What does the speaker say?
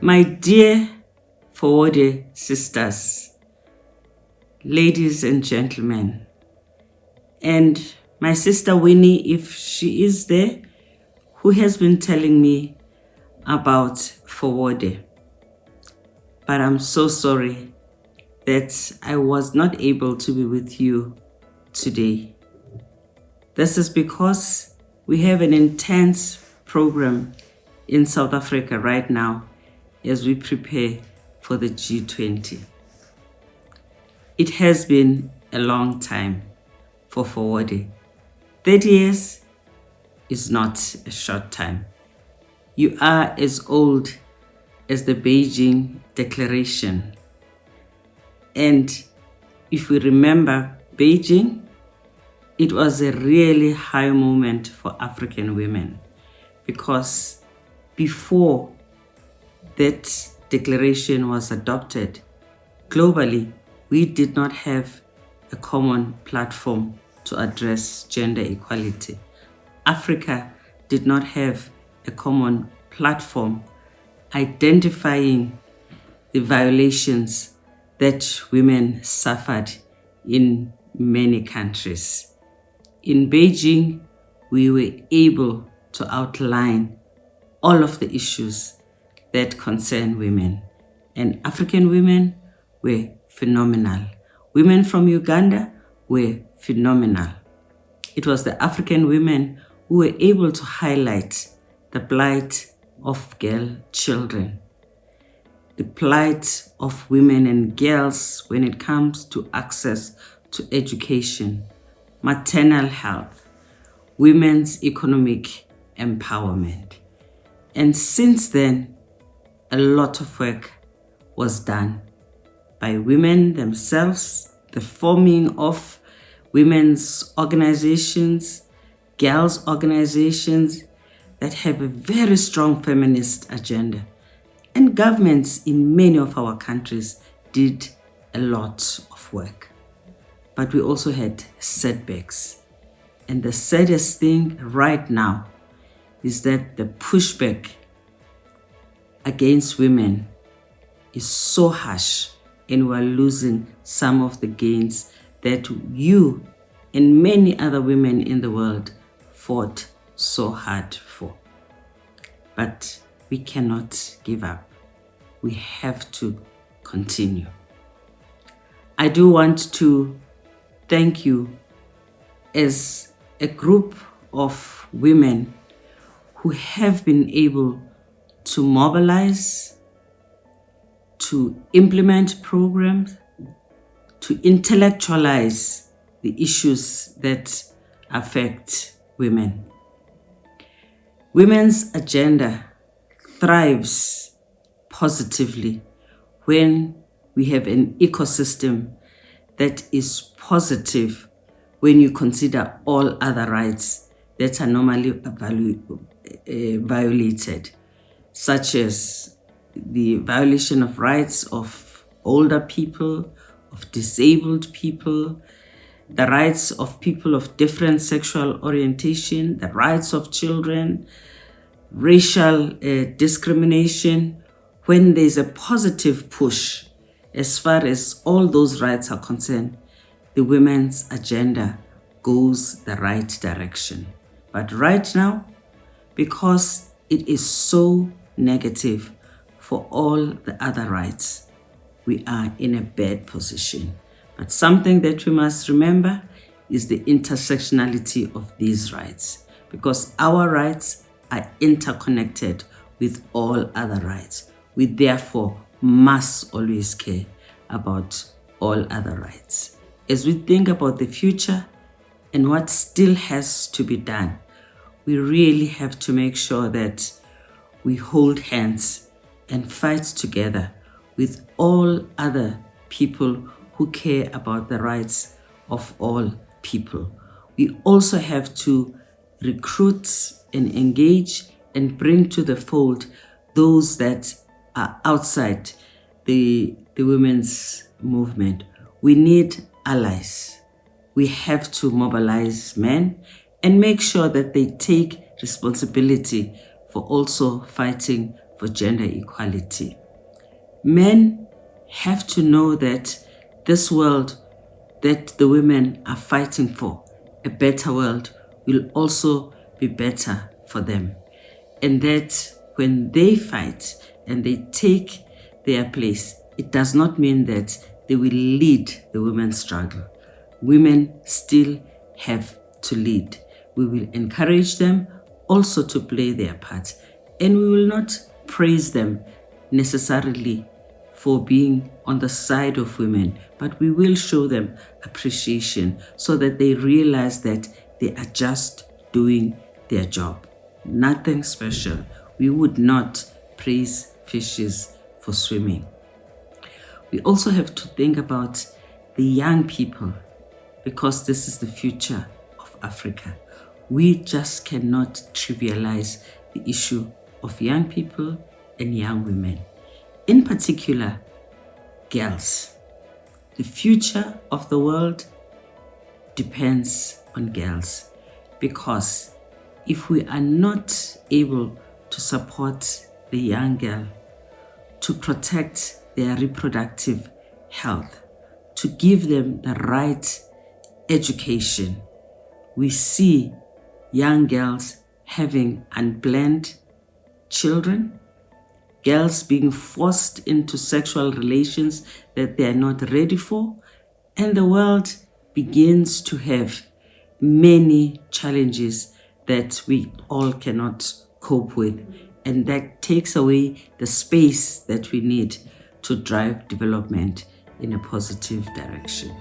My dear FOWODE sisters, ladies and gentlemen, and my sister Winnie, if she is there, who has been telling me about FOWODE. But I'm so sorry that I was not able to be with you today. This is because we have an intense program in South Africa right now as we prepare for the G20. It has been a long time for FOWODE. 30 years is not a short time. You are as old as the Beijing Declaration. And if we remember Beijing, it was a really high moment for African women, because before that declaration was adopted, globally, we did not have a common platform to address gender equality. Africa did not have a common platform identifying the violations that women suffered in many countries. In Beijing, we were able to outline all of the issues that concern women, and African women were phenomenal. Women from Uganda were phenomenal. It was the African women who were able to highlight the plight of girl children, the plight of women and girls when it comes to access to education, maternal health, women's economic empowerment. And since then, a lot of work was done by women themselves, the forming of women's organizations, girls' organizations that have a very strong feminist agenda. And governments in many of our countries did a lot of work. But we also had setbacks. And the saddest thing right now is that the pushback against women is so harsh, and we're losing some of the gains that you and many other women in the world fought so hard for. But we cannot give up. We have to continue. I do want to thank you as a group of women who have been able to mobilize, to implement programs, to intellectualize the issues that affect women. Women's agenda thrives positively when we have an ecosystem that is positive when you consider all other rights that are normally violated, such as the violation of rights of older people, of disabled people, the rights of people of different sexual orientation, the rights of children, racial discrimination. When there's a positive push as far as all those rights are concerned, the women's agenda goes the right direction. But right now, because it is so negative for all the other rights, we are in a bad position. But something that we must remember is the intersectionality of these rights, because our rights are interconnected with all other rights. We therefore must always care about all other rights. As we think about the future and what still has to be done, we really have to make sure that we hold hands and fight together with all other people who care about the rights of all people. We also have to recruit and engage and bring to the fold those that are outside the women's movement. We need allies. We have to mobilize men and make sure that they take responsibility for also fighting for gender equality. Men have to know that this world that the women are fighting for, a better world, will also be better for them. And that when they fight and they take their place, it does not mean that they will lead the women's struggle. Women still have to lead. We will encourage them also to play their part. And we will not praise them necessarily for being on the side of women, but we will show them appreciation so that they realize that they are just doing their job. Nothing special. We would not praise fishes for swimming. We also have to think about the young people, because this is the future of Africa. We just cannot trivialize the issue of young people and young women. In particular, girls. The future of the world depends on girls, because if we are not able to support the young girl, to protect their reproductive health, to give them the right education, we see young girls having unplanned children, girls being forced into sexual relations that they are not ready for, and the world begins to have many challenges that we all cannot cope with, and that takes away the space that we need to drive development in a positive direction.